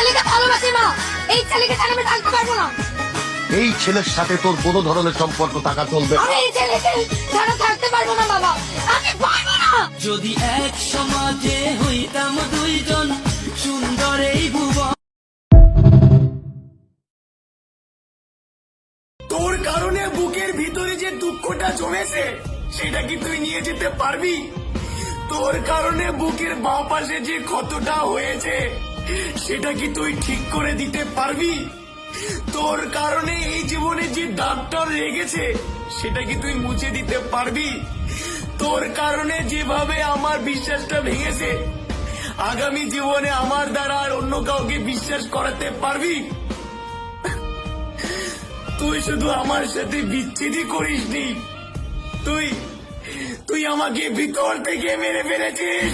ছেলেকে ভালোবাসি মা, এই ছেলেকে ছাড়া আমি থাকতে পারবো না। এই ছেলের সাথে তোর কোনো ধরনের সম্পর্ক থাকা চলবে না। আমি এই ছেলেকে ছাড়া থাকতে পারবো না বাবা, আমি পারবো না। যদি এক সমাজে হইতাম দুইজন সুন্দর এই ভুবন। তোর কারণে বুকের ভিতরে যে দুঃখটা জমেছে সেটা কি তুই নিয়ে যেতে পারবি? তোর কারণে বুকের বাঁ পাশে যে ক্ষতটা হয়েছে সেটা কি তুই ঠিক করে দিতে পারবি? তোর কারণে এই জীবনে যে দাগটা লেগেছে সেটা কি তুই মুছে দিতে পারবি? তোর কারণে যেভাবে আমার বিশ্বাসটা ভেঙেছে আগামী জীবনে আমার দ্বারা আর অন্য কাউকে বিশ্বাস করাতে পারবি? তুই শুধু আমার সাথে বিচ্ছেদই করিসনি, তুই আমাকে ভিতর থেকে মেরে ফেলেছিস।